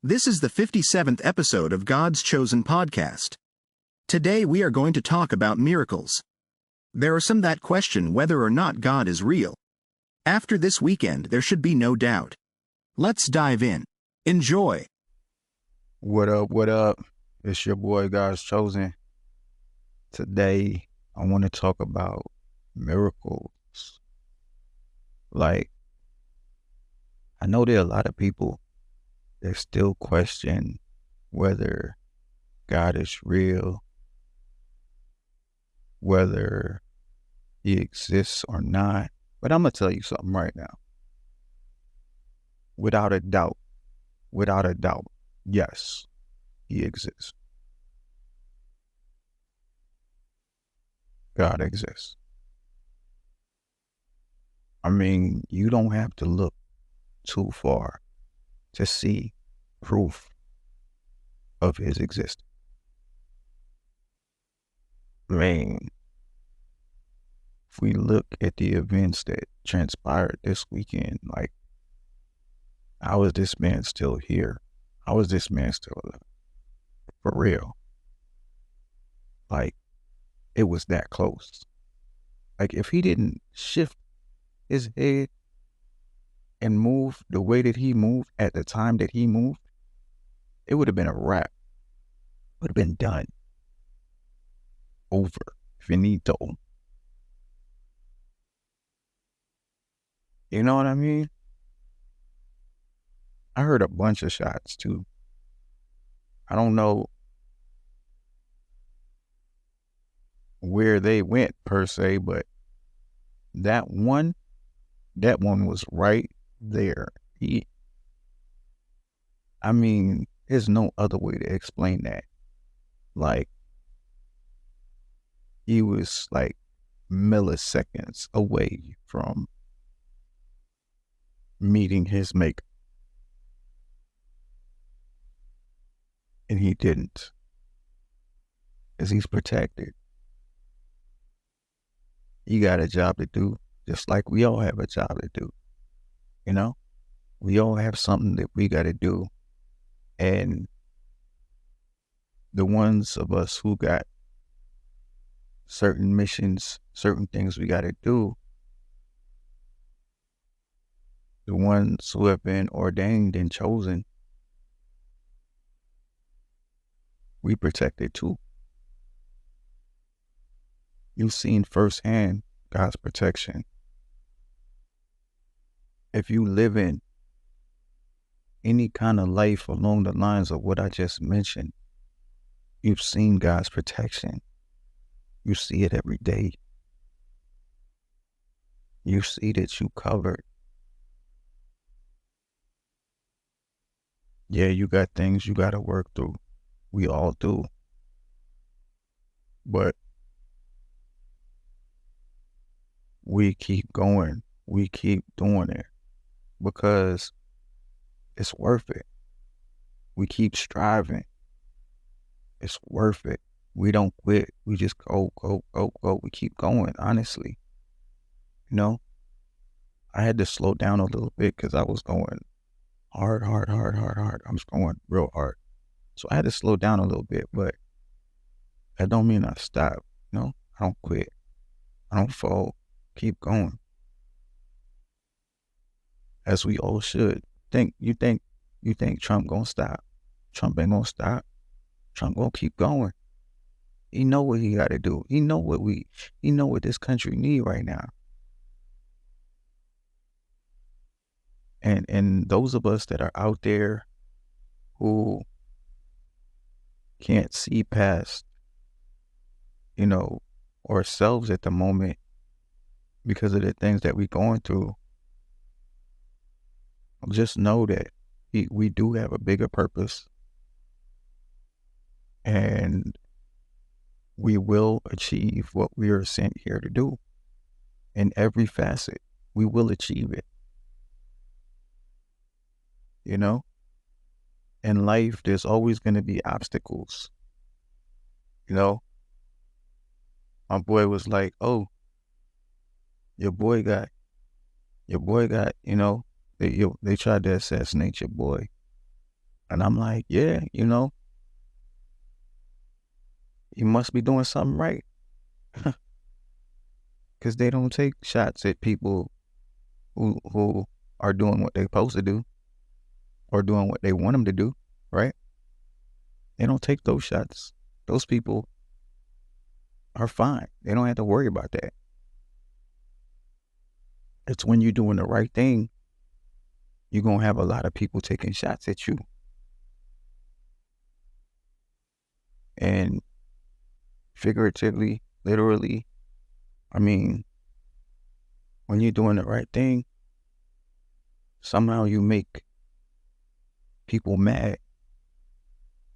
This is the 57th episode of God's Chosen podcast. Today we are going to talk about miracles. There are some that question whether or not God is real. After this weekend, there should be no doubt. Let's dive in. Enjoy. What up, what up? It's your boy, God's Chosen. Today, I want to talk about miracles. I know there are a lot of people that still question whether God is real, whether he exists or not. But I'm going to tell you something right now. Without a doubt, yes, he exists. God exists. I mean, you don't have to look too far to see proof of his existence. I mean, if we look at the events that transpired this weekend, how is this man still here? How is this man still alive? For real. It was that close. If he didn't shift his head and move the way that he moved at the time that he moved, it would have been a wrap. It would have been done. Over. Finito. You know what I mean? I heard a bunch of shots too. I don't know where they went per se, but that one was right there. There's no other way to explain that. He was milliseconds away from meeting his maker. And he didn't. Because he's protected. He got a job to do, just like we all have a job to do. You know? We all have something that we got to do. And the ones of us who got certain missions, certain things we got to do, the ones who have been ordained and chosen, we protected too. You've seen firsthand God's protection. If you live in any kind of life along the lines of what I just mentioned, you've seen God's protection. You see it every day. You see that you covered. Yeah, you got things you got to work through. We all do. But we keep going. We keep doing it because it's worth it. We keep striving. It's worth it. We don't quit. We just go. We keep going, honestly. You know, I had to slow down a little bit because I was going hard. I was going real hard. So I had to slow down a little bit, but that don't mean I stop. I don't quit. I don't fall. Keep going. As we all should. You think Trump gonna stop? Trump ain't gonna stop. Trump gonna keep going. He know what he gotta do. He know what this country need right now. And those of us that are out there who can't see past, ourselves at the moment because of the things that we're going through, just know that we do have a bigger purpose, and we will achieve what we are sent here to do. In every facet, we will achieve it. In life, there's always going to be obstacles. My boy was like, "Oh, your boy got, they tried to assassinate your boy." And I'm like, yeah, you must be doing something right. Because they don't take shots at people who are doing what they're supposed to do or doing what they want them to do, right? They don't take those shots. Those people are fine. They don't have to worry about that. It's when you're doing the right thing, you're going to have a lot of people taking shots at you. And figuratively, literally, I mean, when you're doing the right thing, somehow you make people mad.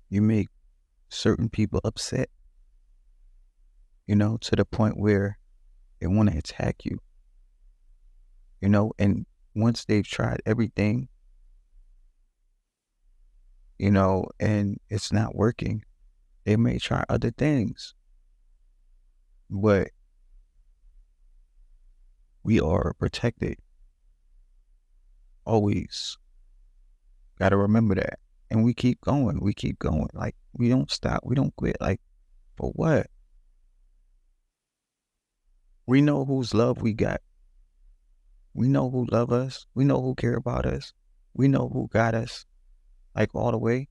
You make certain people upset, to the point where they want to attack you, and once they've tried everything, and it's not working, they may try other things, but we are protected. Always got to remember that. And we keep going. We keep going. Like, we don't stop. We don't quit. Like, for what? We know whose love we got. We know who love us. We know who care about us. We know who got us, like, all the way.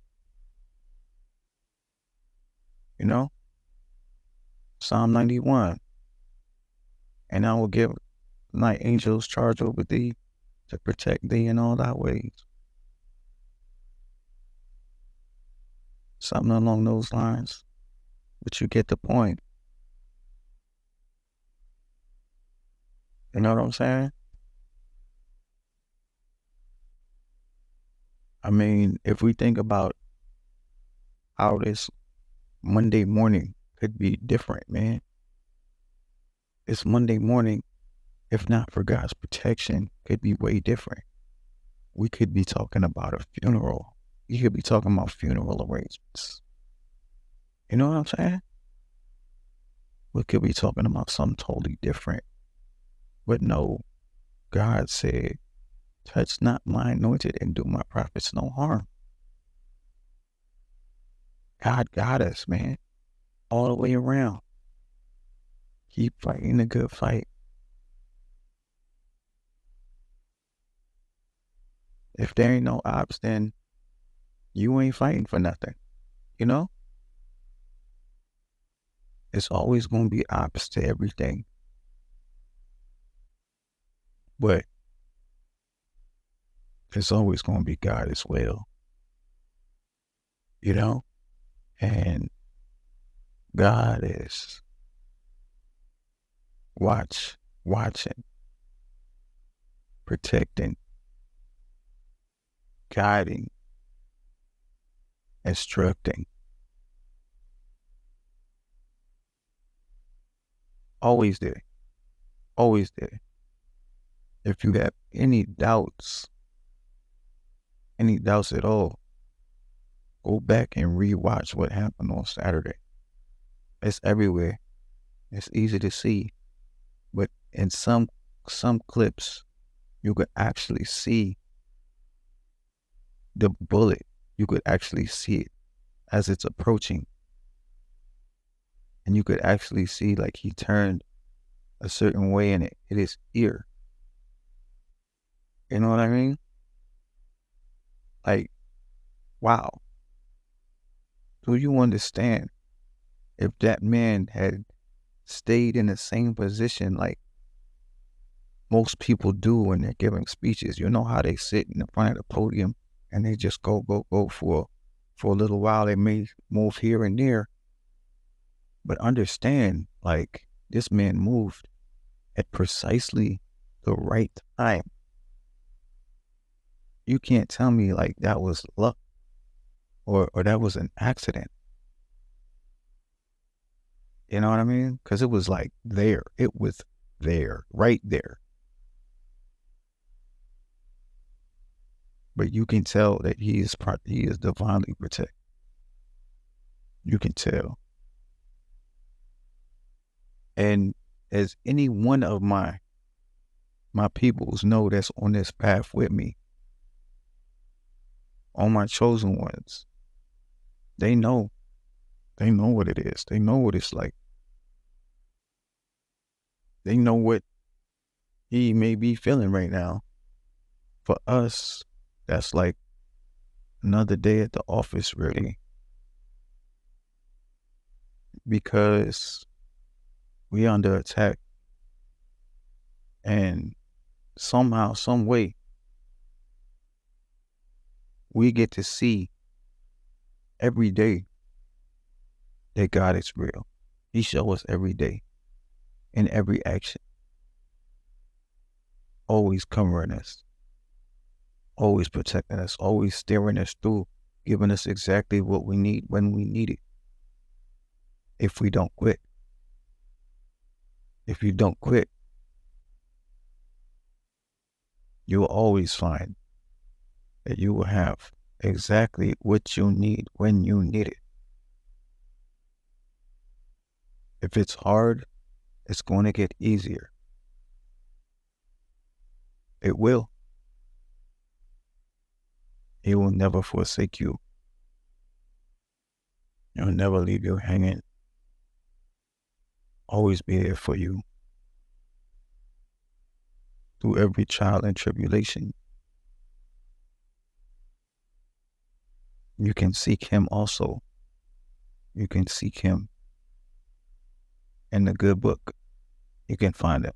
Psalm 91. And I will give my angels charge over thee to protect thee in all thy ways. Something along those lines. But you get the point. You know what I'm saying? I mean, if we think about how this Monday morning could be different, man. This Monday morning, if not for God's protection, could be way different. We could be talking about a funeral. You could be talking about funeral arrangements. You know what I'm saying? We could be talking about something totally different. But no, God said, touch not my anointed and do my prophets no harm. God got us, man, all the way around. Keep fighting the good fight. If there ain't no ops, then you ain't fighting for nothing, you know? It's always going to be ops to everything. But it's always going to be God as well, And God is watching, protecting, guiding, instructing. Always there. Always there. If you have any doubts at all, go back and rewatch what happened on Saturday. It's everywhere. It's easy to see. But in some clips, you could actually see the bullet. You could actually see it as it's approaching. And you could actually see, like, he turned a certain way and it hit his ear. You know what I mean? Like, wow. Do you understand if that man had stayed in the same position like most people do when they're giving speeches? You know how they sit in the front of the podium and they just go for a little while. They may move here and there, but understand, like, this man moved at precisely the right time. You can't tell me, like, that was luck or that was an accident. You know what I mean? Because it was like there. It was there, right there. But you can tell that he is divinely protected. You can tell. And as any one of my peoples know that's on this path with me, all my chosen ones, they know. They know what it is. They know what it's like. They know what he may be feeling right now. For us, that's like another day at the office, really, because we under attack, and somehow, some way, we get to see every day that God is real. He shows us every day in every action, always covering us, always protecting us, always steering us through, giving us exactly what we need when we need it. If we don't quit. If you don't quit, you'll always find that you will have exactly what you need when you need it. If it's hard, it's going to get easier. It will. He will never forsake you. He'll never leave you hanging. Always be there for you through every trial and tribulation. You can seek him also. You can seek him in the good book. You can find it.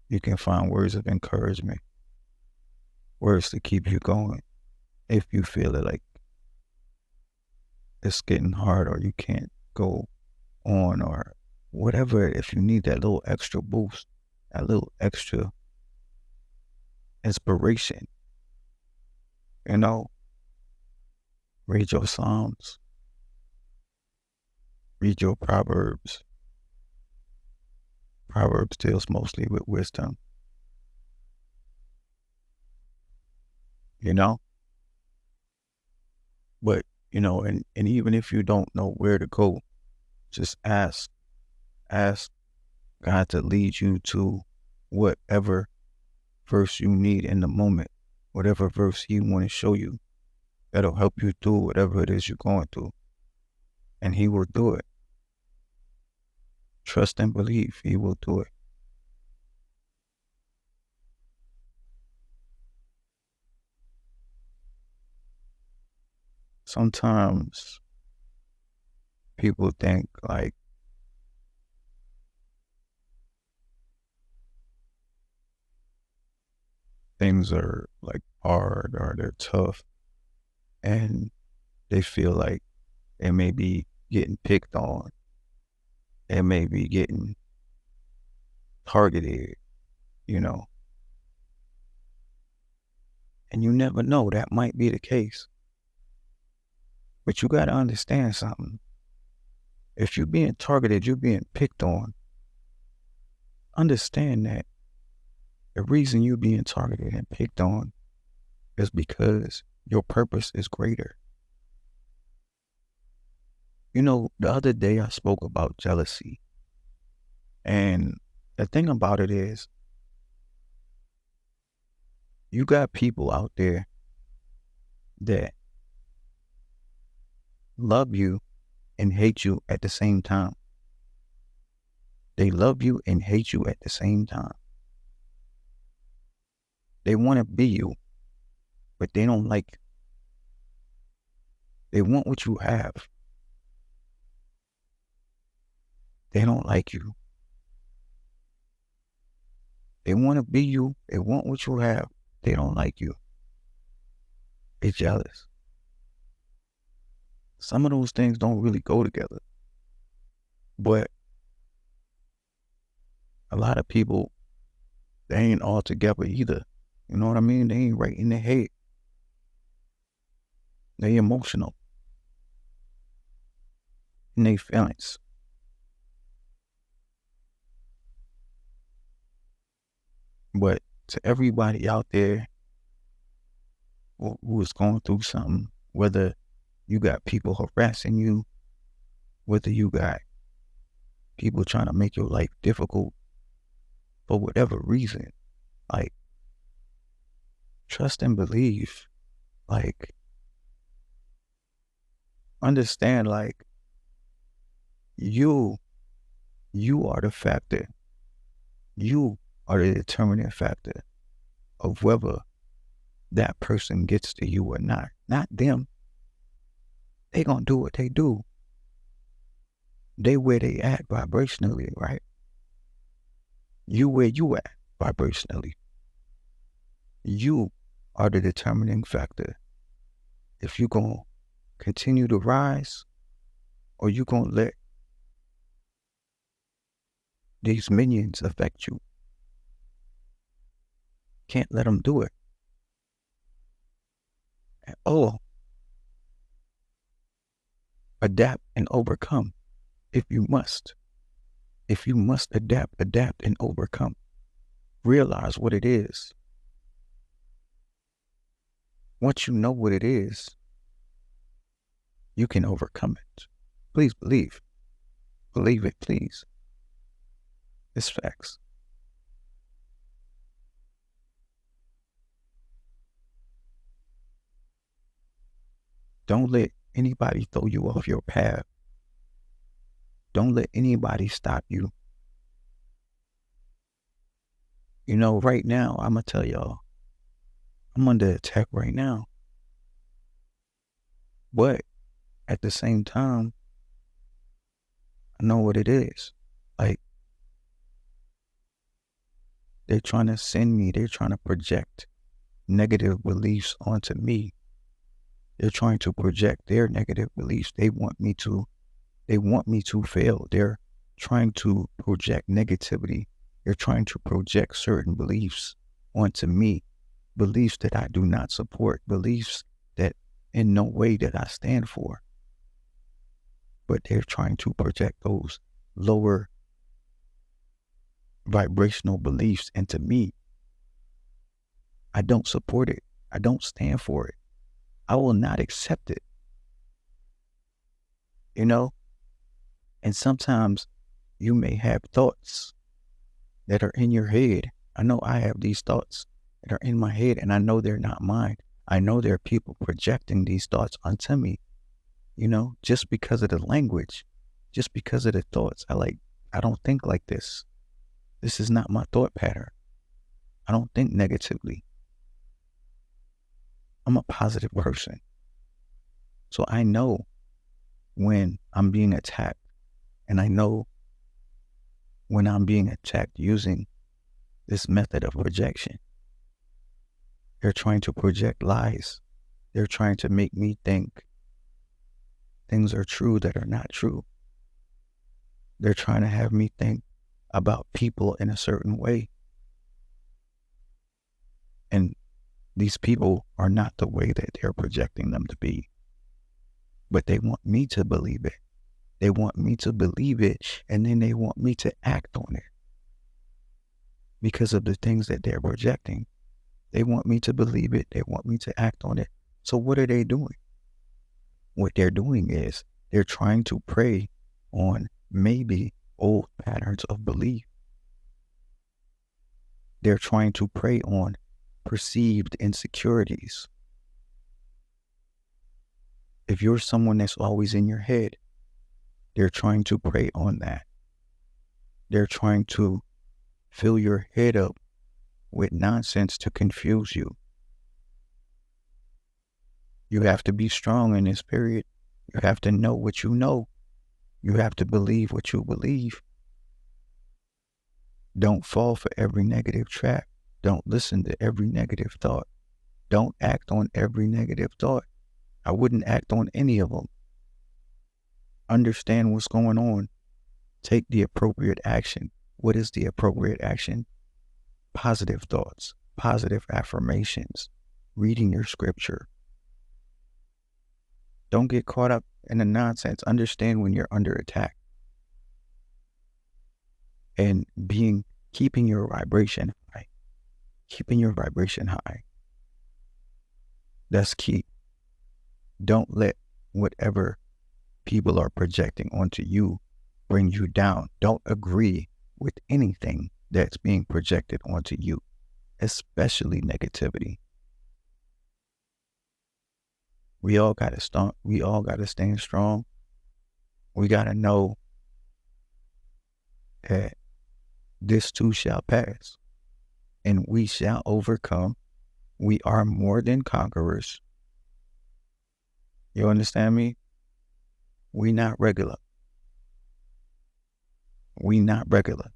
You can find words of encouragement, words to keep you going if you feel it like it's getting hard or you can't go on or whatever. If you need that little extra boost, that little extra inspiration, read your Psalms, read your Proverbs. Proverbs deals mostly with wisdom, but and even if you don't know where to go, just ask God to lead you to whatever verse you need in the moment, whatever verse he want to show you that'll help you through whatever it is you're going through, and he will do it. Trust and believe he will do it. Sometimes people think like things are like hard or they're tough, and they feel like they may be getting picked on, they may be getting targeted, you know, and you never know, that might be the case. But you got to understand something. If you're being targeted, you're being picked on, understand that the reason you're being targeted and picked on is because your purpose is greater. The other day I spoke about jealousy. And the thing about it is, you got people out there that love you and hate you at the same time. They love you and hate you at the same time. They want to be you, but they don't like you. They want what you have. They don't like you. They want to be you. They want what you have. They don't like you. They're jealous. Some of those things don't really go together. But a lot of people, they ain't all together either. You know what I mean? They ain't right in their head. They emotional in their feelings. But to everybody out there who is going through something, whether you got people harassing you, whether you got people trying to make your life difficult for whatever reason, like, trust and believe Like, understand, like, you are the factor. You are the determining factor of whether that person gets to you or not. Not them. They gonna do what they do. They where they at vibrationally, right? You where you at vibrationally. You are the determining factor. If you gonna continue to rise, or you gonna let these minions affect you. Can't let them do it. Oh, adapt and overcome if you must. If you must adapt and overcome. Realize what it is. Once you know what it is, you can overcome it. Please believe. Believe it, please. It's facts. Don't let anybody throw you off your path. Don't let anybody stop you. You know, right now, I'm going to tell y'all, I'm under attack right now. But at the same time, I know what it is. Like, they're trying to send me, they're trying to project negative beliefs onto me. They're trying to project their negative beliefs. They want me to fail. They're trying to project negativity. They're trying to project certain beliefs onto me. Beliefs that I do not support. Beliefs that in no way that I stand for. But they're trying to project those lower vibrational beliefs into me. I don't support it. I don't stand for it. I will not accept it. You know? And sometimes you may have thoughts that are in your head. I know I have these thoughts that are in my head, and I know they're not mine. I know there are people projecting these thoughts onto me, you know, just because of the language, just because of the thoughts. I don't think like this. This is not my thought pattern. I don't think negatively. I'm a positive person. So I know when I'm being attacked, and I know when I'm being attacked using this method of projection. They're trying to project lies. They're trying to make me think things are true that are not true. They're trying to have me think about people in a certain way. And these people are not the way that they're projecting them to be. But they want me to believe it. They want me to believe it, and then they want me to act on it. Because of the things that they're projecting. They want me to believe it. They want me to act on it. So what are they doing? What they're doing is they're trying to prey on maybe old patterns of belief. They're trying to prey on perceived insecurities. If you're someone that's always in your head, they're trying to prey on that. They're trying to fill your head up with nonsense to confuse you. You have to be strong in this period. You have to know what you know. You have to believe what you believe. Don't fall for every negative trap. Don't listen to every negative thought. Don't act on every negative thought. I wouldn't act on any of them. Understand what's going on. Take the appropriate action. What is the appropriate action? Positive thoughts, positive affirmations, reading your scripture. Don't get caught up in the nonsense. Understand when you're under attack. And keeping your vibration high. Keeping your vibration high. That's key. Don't let whatever people are projecting onto you bring you down. Don't agree with anything that's being projected onto you, especially negativity. We all gotta start. We all gotta stand strong. We gotta know that this too shall pass, and we shall overcome. We are more than conquerors. You understand me? We not regular. We not regular.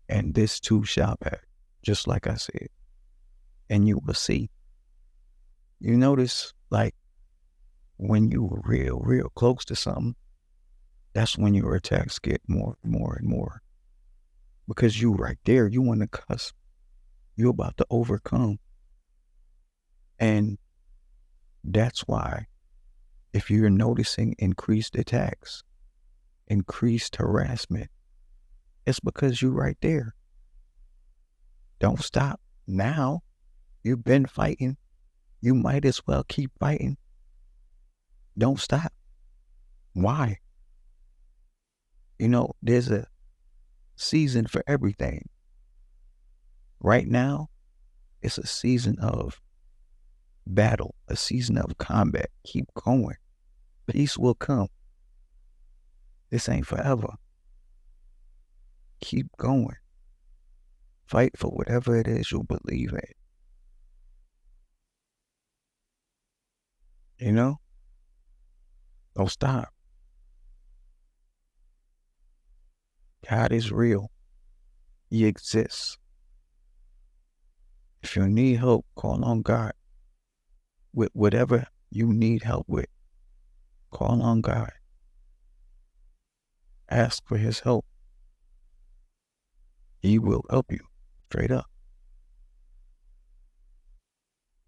And this too shall pass, just like I said. And you will see. You notice, like, when you were real close to something, that's when your attacks get more and more. Because you right there, you on the cusp. You're about to overcome. And that's why, if you're noticing increased attacks, increased harassment, it's because you're right there. Don't stop now. You've been fighting. You might as well keep fighting. Don't stop. Why? You know, there's a season for everything. Right now, it's a season of battle, a season of combat. Keep going. Peace will come. This ain't forever. Keep going. Fight for whatever it is you believe in. You know? Don't stop. God is real. He exists. If you need help, call on God. With whatever you need help with, call on God. Ask for his help. He will help you. Straight up.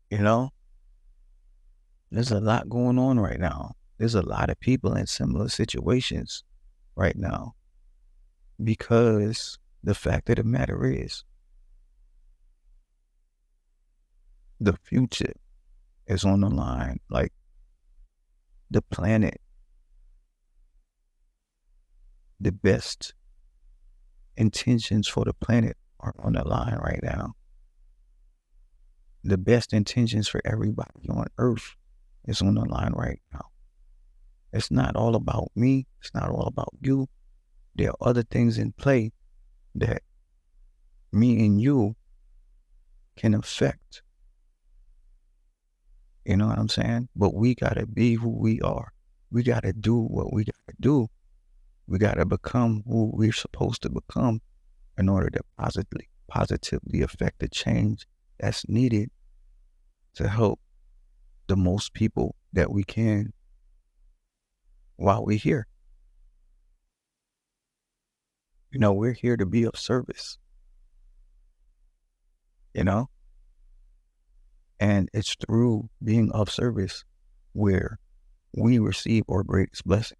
You know? There's a lot going on right now. There's a lot of people in similar situations right now. Because the fact of the matter is, the future is on the line. Like, the planet, the best intentions for the planet are on the line right now. The best intentions for everybody on Earth is on the line right now. It's not all about me. It's not all about you. There are other things in play that me and you can affect. You know what I'm saying? But we gotta be who we are. We gotta do what we gotta do. We gotta become who we're supposed to become in order to positively affect the change that's needed to help the most people that we can while we're here. You know, we're here to be of service, you know? And it's through being of service where we receive our greatest blessing.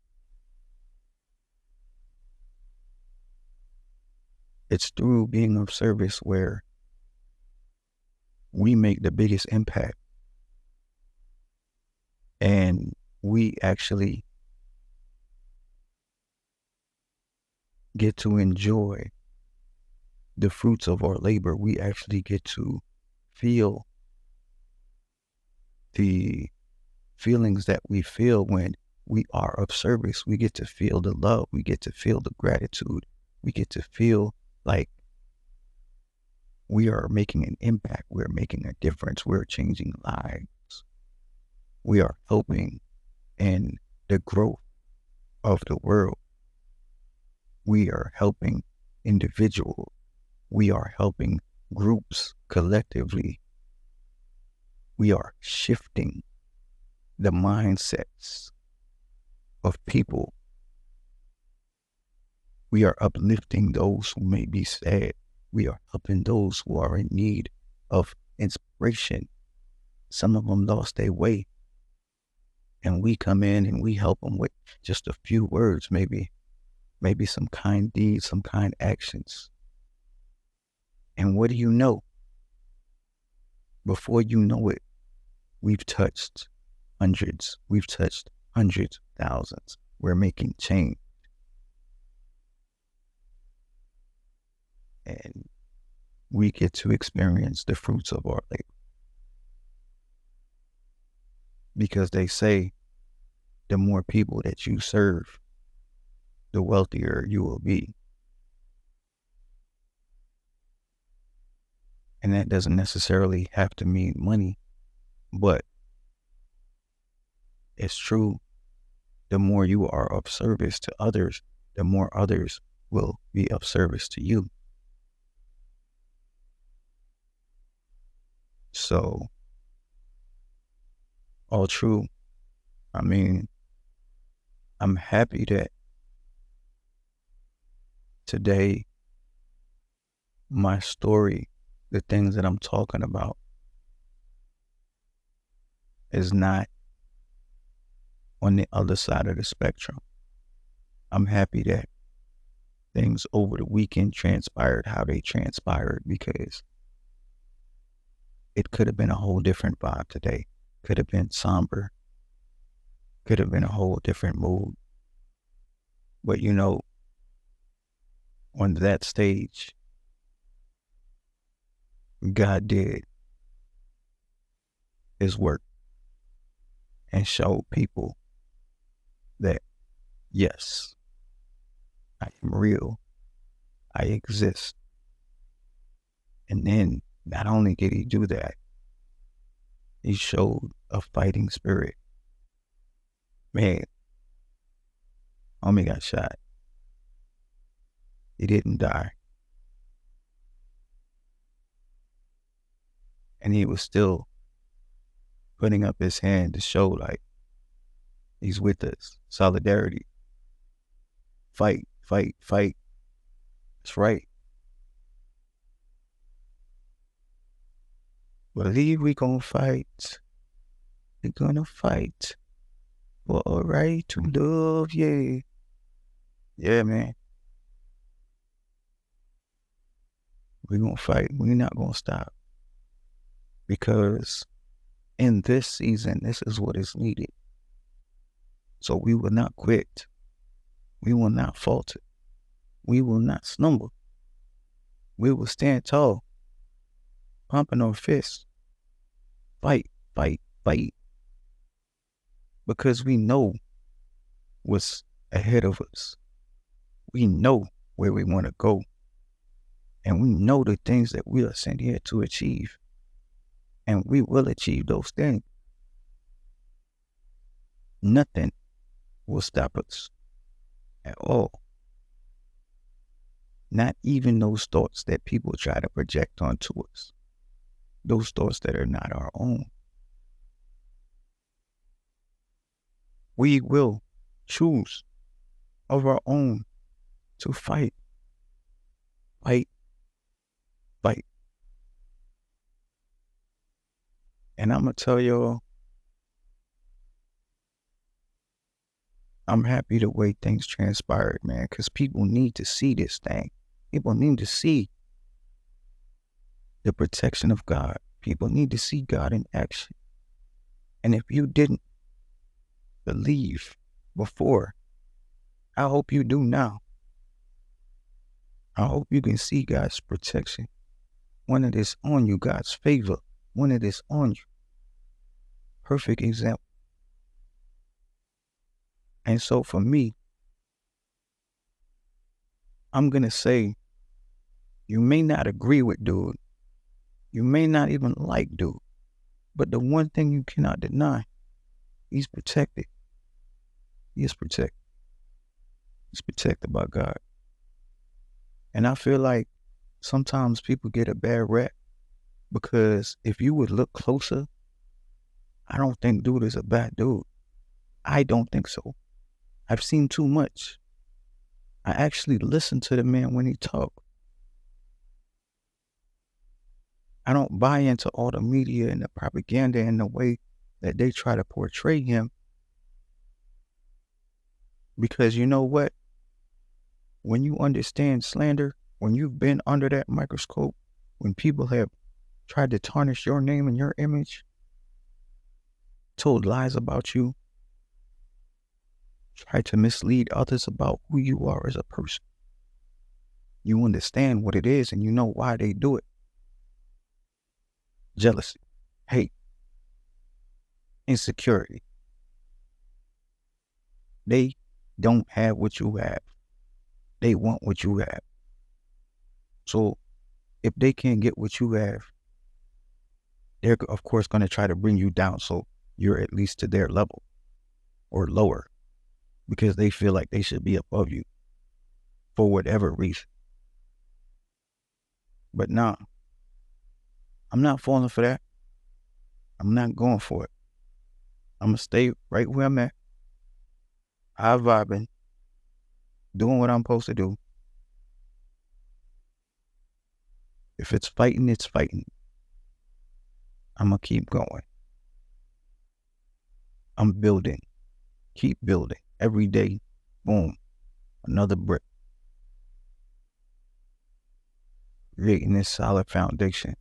It's through being of service where we make the biggest impact. And we actually get to enjoy the fruits of our labor. We actually get to feel the feelings that we feel when we are of service. We get to feel the love. We get to feel the gratitude. We get to feel like we are making an impact. We're making a difference. We're changing lives. We are helping in the growth of the world. We are helping individuals. We are helping groups collectively. We are shifting the mindsets of people. We are uplifting those who may be sad. We are helping those who are in need of inspiration. Some of them lost their way. And we come in and we help them with just a few words, maybe some kind deeds, some kind actions. And what do you know? Before you know it, we've touched hundreds. We've touched hundreds, thousands. We're making change. And we get to experience the fruits of our labor. because they say the more people that you serve, the wealthier you will be. And that doesn't necessarily have to mean money, but it's true. The more you are of service to others, the more others will be of service to you. So, all true. I mean, I'm happy that today, my story, the things that I'm talking about, is not on the other side of the spectrum. I'm happy that things over the weekend transpired how they transpired, because it could have been a whole different vibe today. Could have been somber. Could have been a whole different mood. But you know, on that stage, God did his work and showed people that, yes, I am real. I exist. And then not only did he do that, he showed a fighting spirit. Man, homie got shot. He didn't die. And he was still putting up his hand to show like he's with us. Solidarity. Fight, fight, fight. That's right. Believe we gonna fight. We gonna fight for a right to love, yeah. Yeah, man. We gonna fight. We not gonna stop. Because in this season, this is what is needed. So we will not quit. We will not falter. We will not stumble. We will stand tall, pumping our fists. Fight, fight, fight. Because we know what's ahead of us. We know where we want to go. And we know the things that we are sent here to achieve. And we will achieve those things. Nothing will stop us at all. Not even those thoughts that people try to project onto us. Those thoughts that are not our own. We will choose of our own to fight. Fight. Fight. And I'm going to tell y'all, I'm happy the way things transpired, man, because people need to see this thing. People need to see the protection of God. People need to see God in action. And if you didn't believe before, I hope you do now. I hope you can see God's protection when it is on you, God's favor when it is on you. Perfect example. And so for me, I'm going to say, you may not agree with dude. You may not even like dude. But the one thing you cannot deny, he's protected. He is protected. He's protected by God. And I feel like sometimes people get a bad rap because if you would look closer, I don't think dude is a bad dude. I don't think so. I've seen too much. I actually listen to the man when he talk. I don't buy into all the media and the propaganda and the way that they try to portray him. Because you know what? When you understand slander, when you've been under that microscope, when people have tried to tarnish your name and your image, told lies about you, tried to mislead others about who you are as a person, you understand what it is and you know why they do it. Jealousy, hate, insecurity. They don't have what you have. They want what you have. So if they can't get what you have, they're of course going to try to bring you down so you're at least to their level or lower, because they feel like they should be above you for whatever reason. But nah, I'm not falling for that. I'm not going for it. I'm going to stay right where I'm at. I'm vibing, doing what I'm supposed to do. If it's fighting, it's fighting. I'm going to keep going. I'm building. Keep building. Every day, boom, another brick. Creating this solid foundation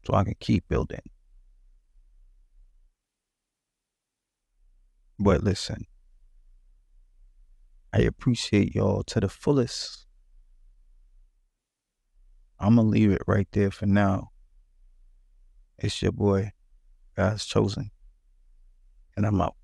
so I can keep building. But listen, I appreciate y'all to the fullest. I'm going to leave it right there for now. It's your boy, GodsChosen, and I'm out.